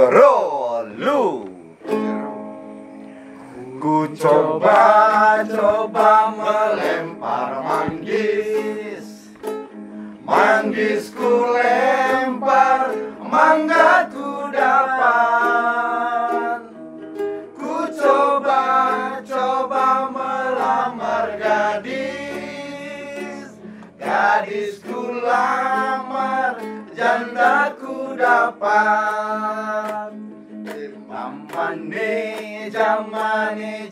Joro-lu. Ku coba melempar manggis, manggis ku lempar, mangga ku dapat. Ku coba melamar gadis, gadis ku lamar, janda ku dapat.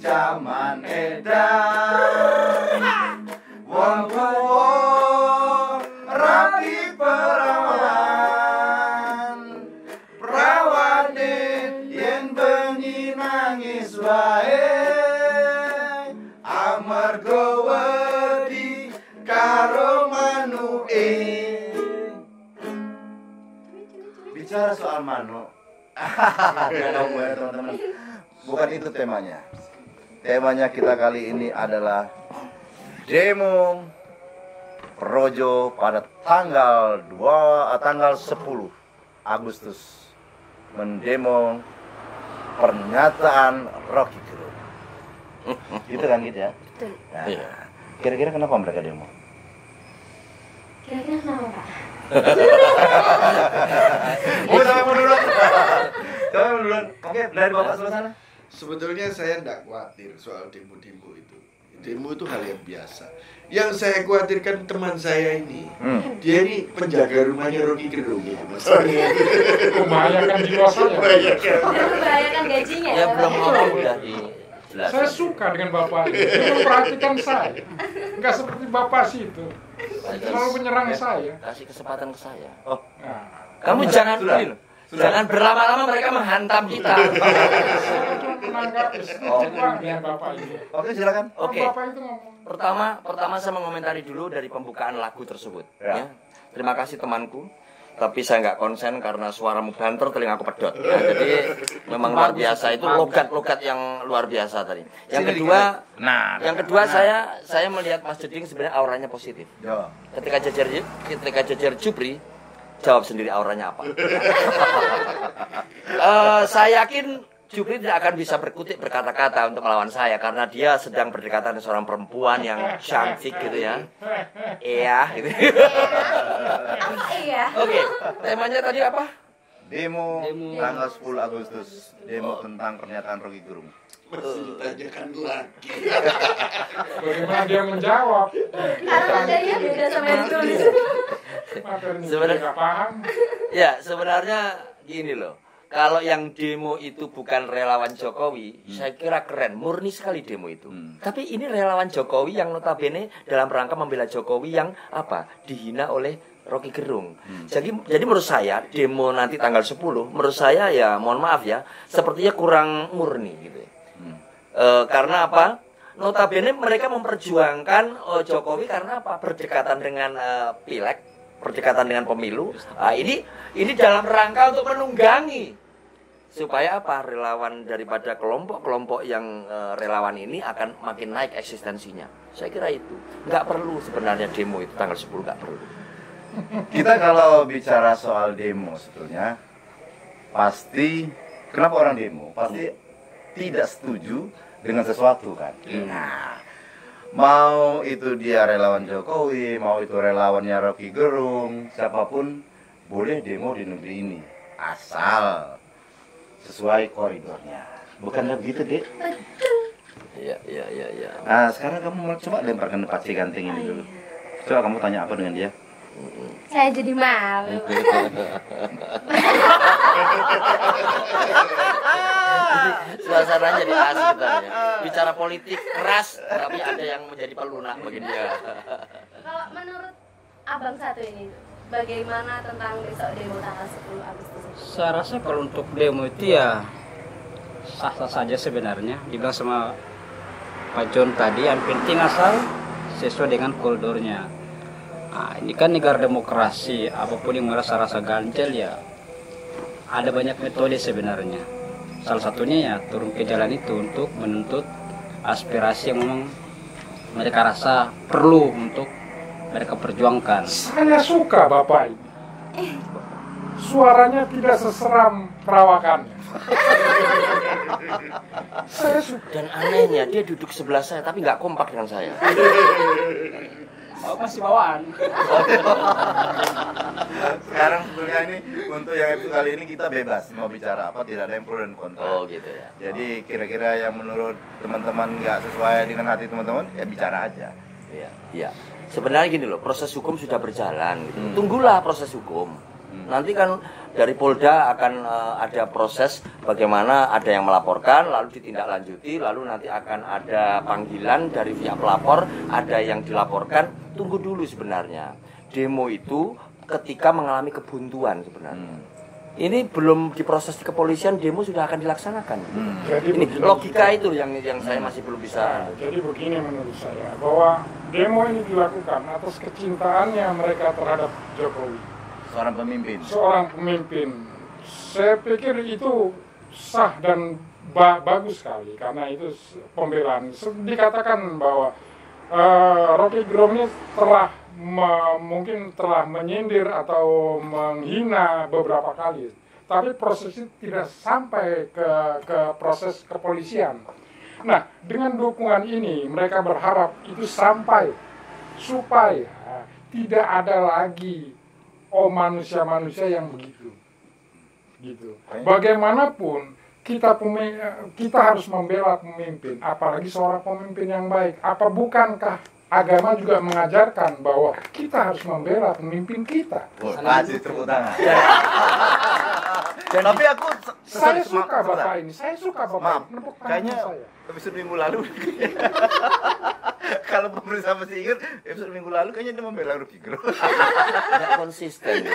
Zaman edan, wong tuwa rapi perawan, perawane yen bengi nangis wae, amarga wedi karo manuke. Bicara soal manuk, teman-teman, bukan itu temanya. Temanya kita kali ini adalah demo Projo pada tanggal 10 Agustus mendemo pernyataan Rocky Gerung. Gitu kan gitu ya? Betul. Nah, kira-kira kenapa mereka demo? Kira-kira kenapa, Pak? Sampai duluan. Oke, dari Bapak sebelah sana. Sebetulnya saya tidak khawatir soal demo-demo itu. Demo itu hal yang biasa. Yang saya khawatirkan teman saya ini, dia ini penjaga rumahnya Rocky Gerung ya, masalahnya. Membahayakan jiwa saya. Membahayakan gajinya. Ya belum ngomong udah di. Saya suka dengan bapak ini. Dia memperhatikan saya. Enggak seperti bapak sih itu. Selalu menyerang saya. Kasih kesempatan ke saya. Oh, Nah, Kamu jangan ini loh. Jangan berlama-lama mereka menghantam kita. saya cuma menanggapi suka dengan bapak ini. oke silakan. Oke. Bapak itu ngomong. Pertama saya mengomentari dulu dari pembukaan lagu tersebut. Ya. Ya. Terima kasih temanku. Tapi saya nggak konsen karena suaramu banter, telingaku pedot. Ya, jadi memang luar biasa itu logat-logat yang luar biasa tadi. Yang kedua saya melihat Mas Jeding sebenarnya auranya positif. Ya. Ketika jajar Jupri jawab sendiri auranya apa. Saya yakin Jupri tidak akan bisa berkutik berkata-kata untuk melawan saya karena dia sedang berdekatan dengan seorang perempuan yang cantik gitu ya. Iya gitu. Iya. Oke, temanya tadi apa? Demo tanggal 10 Agustus. Demo tentang pernyataan Rocky Gerung. Masih ditanyakan lagi. Bagaimana dia menjawab? Karena materinya beda sama yang ditulis. Sebenarnya nggak paham. Ya, sebenarnya gini loh. Kalau yang demo itu bukan relawan Jokowi, saya kira keren, murni sekali demo itu. Tapi ini relawan Jokowi yang notabene dalam rangka membela Jokowi yang apa? Dihina oleh Rocky Gerung. Jadi menurut saya demo nanti tanggal 10, menurut saya ya mohon maaf ya, sepertinya kurang murni gitu. Karena apa? Notabene mereka memperjuangkan Jokowi karena apa? Berdekatan dengan pileg, berdekatan dengan pemilu. Nah, ini dalam rangka untuk menunggangi supaya apa? Relawan daripada kelompok-kelompok yang relawan ini akan makin naik eksistensinya. Saya kira itu nggak perlu sebenarnya demo itu tanggal 10 nggak perlu. Kita kalau bicara soal demo sebetulnya pasti kenapa orang demo? Pasti tidak setuju dengan sesuatu kan. Nah, mau itu dia relawan Jokowi, mau itu relawannya Rocky Gerung, siapapun boleh demo di negeri ini asal sesuai koridornya. Bukan begitu, Dek? Iya. Nah, sekarang kamu mau coba lemparkan paci ganting ini dulu. Coba kamu tanya apa dengan dia? Saya jadi malu. Suasananya jadi asik tadi ya. Bicara politik keras, tapi ada yang menjadi pelunak bagi dia. Kalau menurut Abang satu ini, bagaimana tentang besok demo tanggal 10 Agustus? Saya rasa kalau untuk demo itu ya sah-sah saja sebenarnya. Dibilang sama Pak John tadi, yang penting asal sesuai dengan koridornya. Nah, ini kan negara demokrasi, apapun yang merasa rasa ganjel ya ada banyak metode sebenarnya. Salah satunya ya turun ke jalan itu untuk menuntut aspirasi yang memang mereka rasa perlu untuk mereka perjuangkan. Saya suka bapak ini. suaranya tidak seseram perawakannya. Saya suka. Dan anehnya dia duduk sebelah saya tapi nggak kompak dengan saya. Oh, masih bawaan. Sekarang sebetulnya ini untuk yang episode kali ini kita bebas mau bicara apa, tidak ada yang pro dan kontra. Oh gitu ya. Jadi kira-kira yang menurut teman-teman nggak sesuai dengan hati teman-teman ya bicara aja. Iya. Iya. Sebenarnya gini loh, proses hukum sudah berjalan gitu. Tunggulah proses hukum. Nanti kan dari Polda akan ada proses bagaimana ada yang melaporkan lalu ditindaklanjuti, lalu nanti akan ada panggilan dari pihak pelapor, ada yang dilaporkan. Tunggu dulu sebenarnya. Demo itu ketika mengalami kebuntuan sebenarnya. Ini belum diproses di kepolisian, demo sudah akan dilaksanakan. Jadi Ini begini. logika itu yang saya masih belum bisa. Jadi begini menurut saya, bahwa demo ini dilakukan atas kecintaannya mereka terhadap Jokowi, Seorang pemimpin. seorang pemimpin. Saya pikir itu sah dan bagus sekali karena itu pembelaan. Dikatakan bahwa Rocky Gerung ini telah mungkin telah menyindir atau menghina beberapa kali, tapi prosesnya tidak sampai ke proses kepolisian. Nah, dengan dukungan ini mereka berharap itu sampai supaya tidak ada lagi manusia-manusia yang begitu. Gitu. Bagaimanapun kita harus membela pemimpin, apalagi seorang pemimpin yang baik. Apa bukankah agama juga mengajarkan bahwa kita harus membela pemimpin kita? Kasih tepuk tangan. Tapi aku Saya suka bapak ini, saya suka bapak Maaf, ini. Menepuk tangan kayaknya saya. episode minggu lalu kalau pemirsa masih ingat episode minggu lalu kayaknya dia membela Rocky Gerung. Nggak konsisten.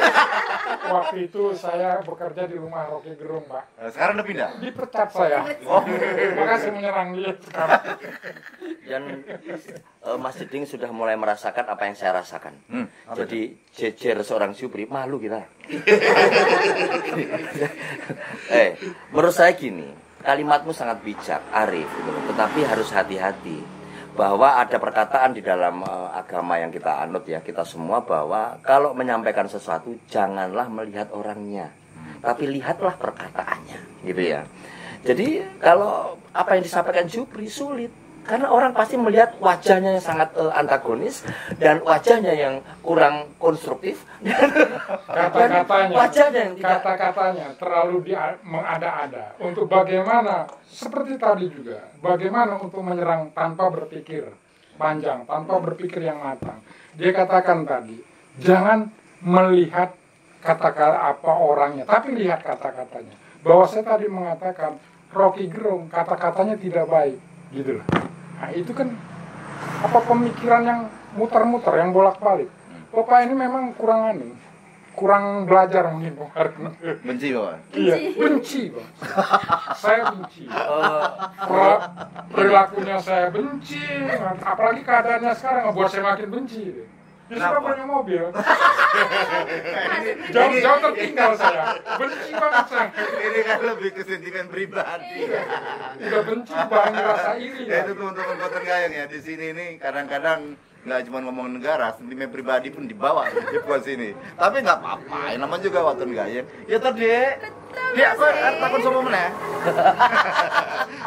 Waktu itu saya bekerja di rumah Rocky Gerung, Pak. Sekarang udah pindah. Dipecat saya. Oh. Makasih menyerang dia sekarang. Dan Mas Jeding sudah mulai merasakan apa yang saya rasakan. Jadi jejer seorang Supri, malu kita. Menurut saya gini, kalimatmu sangat bijak, arif, gitu. Tetapi harus hati-hati bahwa ada perkataan di dalam agama yang kita anut ya, kita semua, bahwa kalau menyampaikan sesuatu janganlah melihat orangnya, tapi lihatlah perkataannya, gitu ya. Jadi kalau apa yang disampaikan Supri sulit, karena orang pasti melihat wajahnya yang sangat antagonis dan wajahnya yang kurang konstruktif dan wajahnya yang tidak. Kata-katanya terlalu mengada-ada untuk bagaimana, seperti tadi juga, bagaimana untuk menyerang tanpa berpikir panjang, tanpa berpikir yang matang. Dia katakan tadi, jangan melihat kata-kata apa orangnya, tapi lihat kata-katanya. Bahwa saya tadi mengatakan Rocky Gerung kata-katanya tidak baik, gitu loh. Nah, itu kan apa pemikiran yang muter-muter, yang bolak-balik. Bapak ini memang kurang belajar mungkin, Pak. Benci Bapak. Iya, benci, Pak. Saya benci. Perilakunya saya benci, apalagi keadaannya sekarang ngebuat saya makin benci. Dia suka punya mobil. Jauh tertinggal saya. Benci banget saya. Ini kan lebih ke sentimen pribadi. Udah benci bang, rasa iri. Ya itu teman-teman Cotton Gayeng ya, di sini nih kadang-kadang nggak cuma ngomong negara, sentimen pribadi pun dibawa di buat sini. Tapi nggak apa-apa, yang namanya juga Cotton Gayeng. Ya tadi dia apa takut sama mana?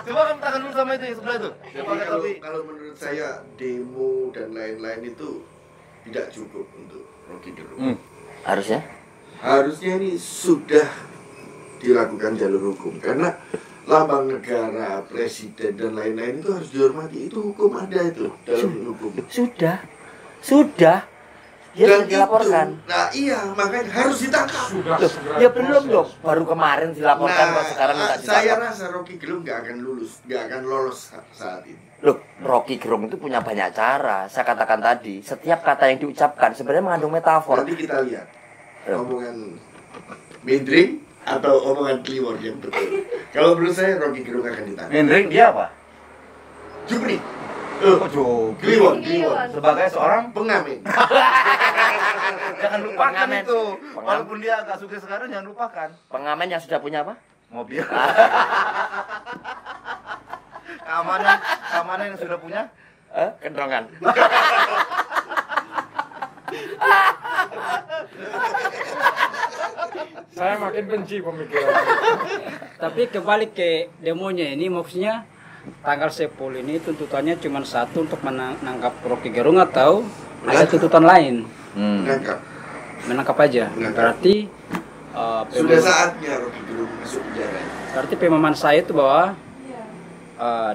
Coba kamu takut dulu sama itu yang sebelah itu. Jadi kalau menurut saya demo dan lain-lain itu tidak cukup untuk Rocky Gerung. Harusnya Harusnya ini sudah dilakukan jalur hukum karena lambang negara, presiden dan lain-lain itu harus dihormati. Itu hukum ada itu dalam hukum. sudah dia Dan sudah dilaporkan. itu, nah iya makanya harus ditangkap. Sudah Loh, segera ya belum proses. loh, baru kemarin dilaporkan kok sekarang minta saya ditangkap. rasa Rocky Gerung nggak akan lolos saat ini. Loh, Rocky Gerung itu punya banyak cara. Saya katakan tadi, setiap kata yang diucapkan sebenarnya mengandung metafor. Nanti kita lihat omongan Mendring atau omongan Kliwon yang betul. Kalau menurut saya Rocky Gerung akan ditangkap. Hendrik dia apa? Jupri, Kliwon. Kliwon. Sebagai seorang pengamen. jangan lupakan Pengamen. itu. Walaupun dia agak sukses sekarang jangan lupakan. Pengamen yang sudah punya apa? Mobil. Keamanan yang sudah punya Kendrongan. Saya makin benci pemikiran. Tapi kembali ke demonya ini, maksudnya tanggal 10 ini tuntutannya cuma satu, untuk menangkap Rocky Gerung, atau ada tuntutan lain? Menangkap aja. Berarti sudah saatnya Rocky Gerung masuk penjara. Berarti pemahaman saya itu bahwa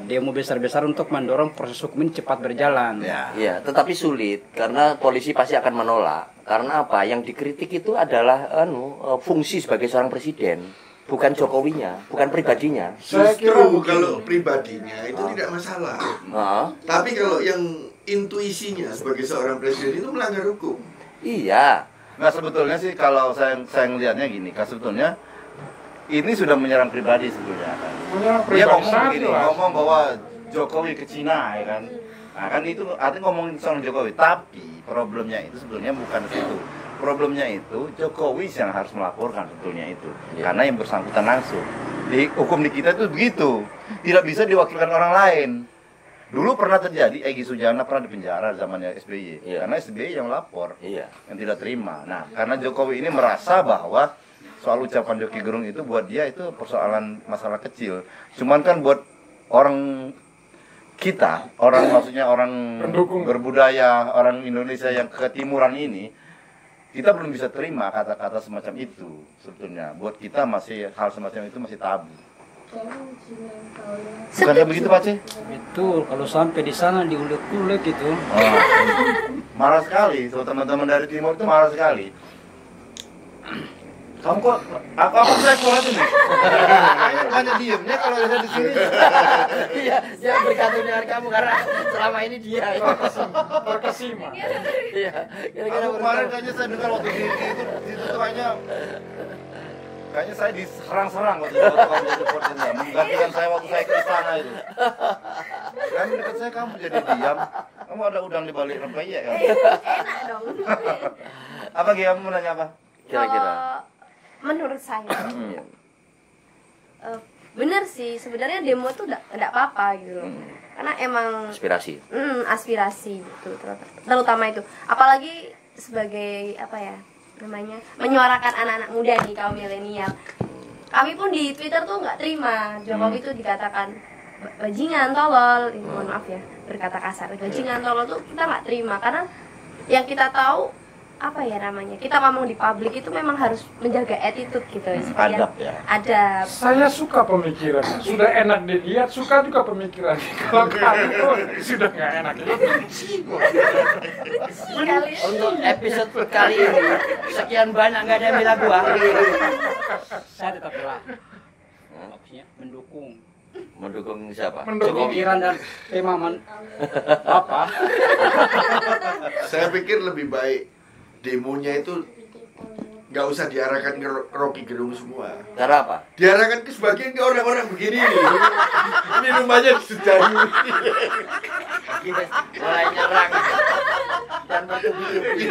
demo besar-besar untuk mendorong proses hukum ini cepat berjalan. Iya, tetapi sulit karena polisi pasti akan menolak. Karena apa? Yang dikritik itu adalah fungsi sebagai seorang presiden, bukan Jokowinya, bukan pribadinya. Justru kalau pribadinya itu tidak masalah. Tapi kalau yang intuisinya sebagai seorang presiden itu melanggar hukum. Iya. Nah sebetulnya sih kalau saya ngelihatnya gini, sebetulnya ini sudah menyerang pribadi sebetulnya kan. Dia ngomong begini, ngomong bahwa Jokowi ke Cina ya kan. Nah kan itu artinya ngomongin soal Jokowi, tapi problemnya itu sebetulnya bukan situ. Problemnya itu Jokowi yang harus melaporkan sebetulnya itu. Karena yang bersangkutan langsung. Di hukum di kita itu begitu. Tidak bisa diwakilkan orang lain. Dulu pernah terjadi Egy Sujana pernah dipenjara zamannya SBY. Karena SBY yang lapor, yang tidak terima. Nah, karena Jokowi ini merasa bahwa soal ucapan Rocky Gerung itu buat dia itu persoalan masalah kecil. Cuman kan buat orang kita, maksudnya orang pendukung berbudaya, orang Indonesia yang ketimuran ini, kita belum bisa terima kata-kata semacam itu sebetulnya. Buat kita masih hal semacam itu masih tabu. Bukannya begitu Pak C? Betul, kalau sampai di sana diulek-ulek gitu. Marah sekali, so, teman-teman dari timur itu marah sekali. Kamu kok, apa saya keluar nih? Banyak diemnya kalau ada di sini. Iya, dia bergantung dengan kamu karena selama ini dia berkesima. Iya, kira-kira kemarin kayaknya saya dengar waktu di itu kayaknya saya diserang-serang waktu itu kamu jadi reporternya, menggantikan saya waktu saya ke istana itu. Kamu dekat saya, kamu jadi diam. Kamu ada udang di balik rempeyek kan? Enak dong. Apa Gia, kamu nanya apa? kira-kira. Menurut saya bener sih, sebenarnya demo tuh enggak apa-apa gitu loh. Karena emang Aspirasi. Aspirasi gitu, terutama itu. Apalagi sebagai apa ya namanya, menyuarakan anak-anak muda nih, kaum milenial. Kami pun di Twitter tuh nggak terima Jokowi itu dikatakan bajingan, tolol. Ini mohon maaf ya berkata kasar, bajingan, tolol tuh kita nggak terima, karena yang kita tahu apa ya namanya, kita ngomong di publik itu memang harus menjaga attitude gitu ya, supaya adab ya. Adab. Saya suka pemikirannya, sudah enak dilihat, suka juga pemikirannya. Kalau kamu sudah nggak enak, itu benci kok. Sekali. Untuk episode kali ini sekian banyak nggak ada yang bilang gua. Saya tetap lah opsinya mendukung siapa? pemikiran dan pemahaman apa. Saya pikir lebih baik demonya itu nggak usah diarahkan ke Rocky Gerung semua. Karena apa? Diarahkan ke sebagian ke orang-orang begini nih. Minumannya disediakan. Mulai nyerang dan bertubi-tubi.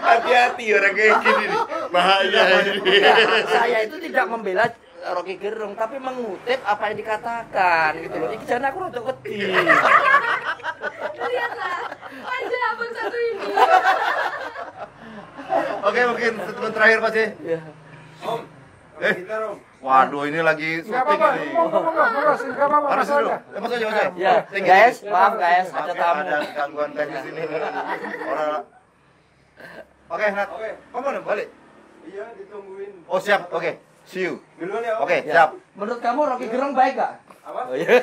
Hati-hati orang kayak gini nih. Bahaya ini. Saya itu tidak membela Rocky Gerung, tapi mengutip apa yang dikatakan gitu loh. Iki jane aku rada wedi. Lihatlah, aja abang satu ini. Oke, mungkin statement terakhir Pak C. Iya. Waduh, ini lagi Nggak syuting apa-apa, ini. nggak apa-apa. Harus dulu. Mas aja, Mas aja. Ya, guys, maaf guys, ada tamu. Ada gangguan teknis ini. Orang. Oke, Nat. Kamu udah balik? Iya, ditungguin. Oh, siap. Oke. See you. Duluan ya. Oke, Ya. siap. Menurut kamu Rocky Gerung baik gak? Apa? Oh, iya.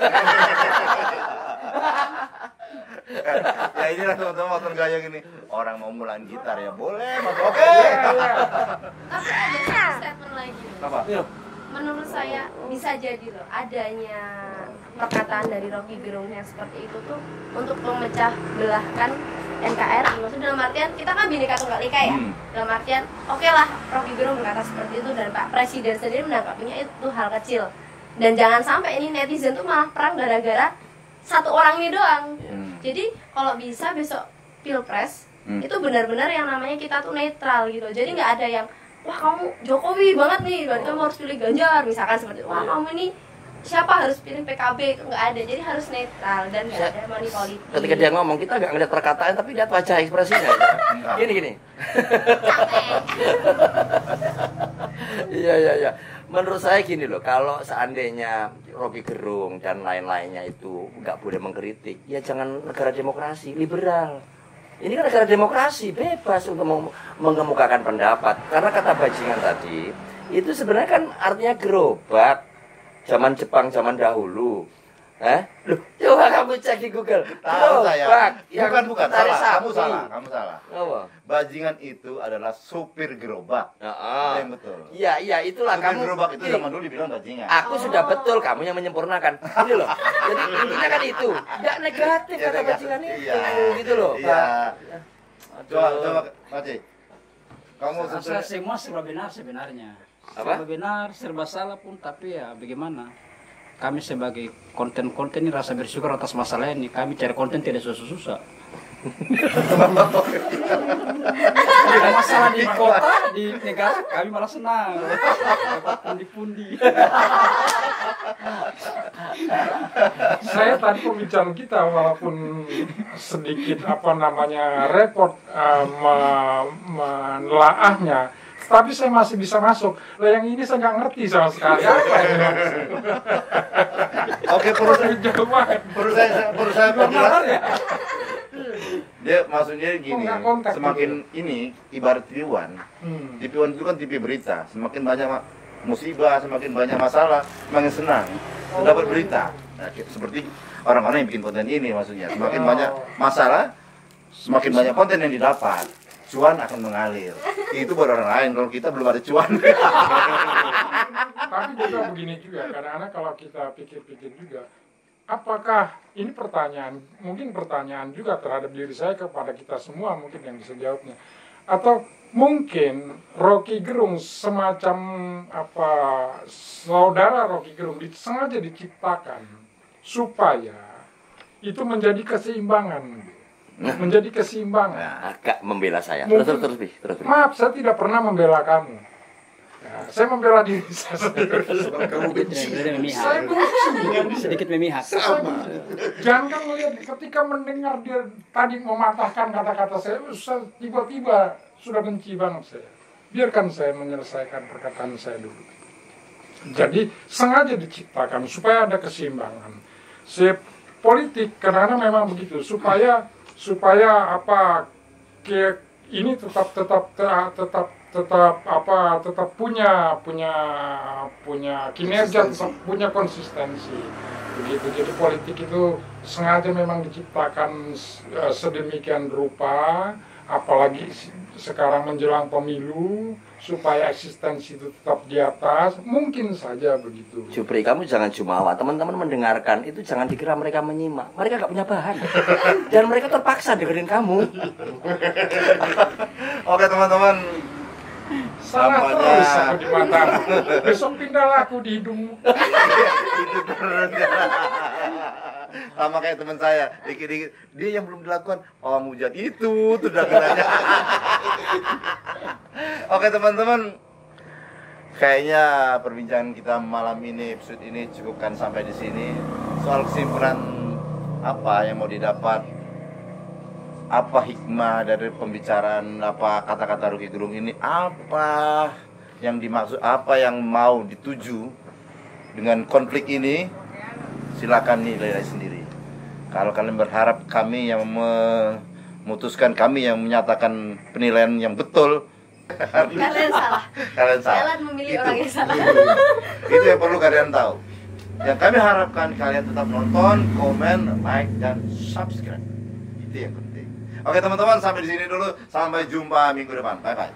Ya inilah teman-teman motor gaya gini. Orang mau mulai gitar ya boleh, Mas. Oke. Tapi ada statement lagi. Apa? Menurut saya bisa jadi loh adanya perkataan dari Rocky Gerung yang seperti itu tuh untuk memecah belahkan NKRI. Maksudnya dalam artian kita kan Bhinneka Tunggal Ika ya. Dalam artian oke lah Rocky Gerung berkata seperti itu dan Pak Presiden sendiri menanggapinya itu hal kecil. Dan jangan sampai ini netizen tuh malah perang gara-gara satu orang ini doang. Jadi kalau bisa besok Pilpres itu benar-benar yang namanya kita tuh netral gitu. Jadi nggak ada yang wah kamu Jokowi banget nih, berarti kamu harus pilih Ganjar misalkan seperti itu. Wah kamu ini siapa harus pilih PKB, nggak ada, jadi harus netral dan nggak ada money politik. Ketika dia ngomong kita nggak ngeliat perkataan tapi lihat wajah ekspresinya. Gini. Iya. Menurut saya gini loh, kalau seandainya Rocky Gerung dan lain-lainnya itu nggak boleh mengkritik, ya jangan negara demokrasi, liberal. Ini kan negara demokrasi, bebas untuk mengemukakan pendapat. Karena kata bajingan tadi, itu sebenarnya kan artinya gerobak. Zaman Jepang, zaman dahulu. Loh, coba kamu cek di Google. Tahu saya. Bukan tarik salah. sapi. Kamu salah. Apa? Bajingan itu adalah supir gerobak. Itu yang betul. Iya, itulah Supir kamu. gerobak itu zaman dulu dibilang bajingan. Aku sudah betul, kamu yang menyempurnakan. Ini loh. Jadi intinya kan itu. Enggak negatif Iya, kata negatif. bajingan itu. Iya. Gitu loh, Iya. Pak. Coba Pak Ci. Kamu Rasa semua serba benar sebenarnya. Apa? Serba benar, serba salah pun, tapi ya bagaimana? Kami sebagai konten-konten ini rasa bersyukur atas masalah ini. Kami cari konten tidak susah-susah. Ada masalah di kota, di negara, kami malah senang. Dapat pundi-pundi. Saya tadi pembicaraan kita walaupun sedikit repot menelaahnya, tapi saya masih bisa masuk. Lah yang ini saya nggak ngerti sama sekali. Apa ini maksud? Oke, perlu saya perjelas. ya? Dia maksudnya gini, nggak kontak semakin ini ibarat TV One. TV One itu kan TV berita. Semakin banyak musibah, semakin banyak masalah, semakin senang dapat berita. Nah, seperti orang-orang yang bikin konten ini maksudnya. Semakin banyak masalah, semakin banyak konten yang didapat. Cuan akan mengalir. Itu buat orang lain. Kalau kita belum ada cuan. Tapi juga begini juga, kadang-kadang kalau kita pikir-pikir juga, apakah ini mungkin pertanyaan juga terhadap diri saya kepada kita semua mungkin yang bisa jawabnya. Atau mungkin Rocky Gerung semacam saudara Rocky Gerung sengaja diciptakan supaya itu menjadi keseimbangan. Menjadi keseimbangan. Agak membela saya. Mungkin- Terus. Maaf, saya tidak pernah membela kamu. Ya, saya membela diri saya sendiri. Kamu benci. Saya benci. Sedikit memihak. Sama. Jangan melihat ketika mendengar dia tadi mematahkan kata-kata saya tiba-tiba sudah benci banget saya. Biarkan saya menyelesaikan perkataan saya dulu. Jadi sengaja diciptakan supaya ada keseimbangan. Politik kadang-kadang memang begitu supaya ini tetap punya kinerja, tetap punya konsistensi begitu. Jadi politik itu sengaja memang diciptakan sedemikian rupa, apalagi sekarang menjelang pemilu, supaya eksistensi itu tetap di atas. Mungkin saja begitu. Jupri, kamu jangan jumawa. Teman-teman mendengarkan itu jangan dikira mereka menyimak. Mereka nggak punya bahan. Dan mereka terpaksa dengerin kamu. Oke teman-teman. Salah Tampaknya- terus aku di matamu. Besok pindahlah aku di hidungmu. Itu terus. Sama kayak teman saya, dikit-dikit dia yang belum dilakukan, hujat itu sudah kenanya. Oke teman-teman, kayaknya perbincangan kita malam ini, episode ini cukupkan sampai di sini. Soal kesimpulan apa yang mau didapat, apa hikmah dari pembicaraan, apa kata-kata Rocky Gerung ini, apa yang dimaksud, apa yang mau dituju dengan konflik ini, silakan nilai sendiri. Kalau kalian berharap kami yang memutuskan, kami yang menyatakan penilaian yang betul, Kalian salah. kalian salah. Kalian memilih orang yang salah. Itu yang perlu kalian tahu. Yang kami harapkan kalian tetap nonton, komen, like, dan subscribe. Itu yang penting. Oke teman-teman, sampai di sini dulu. Sampai jumpa minggu depan. Bye bye.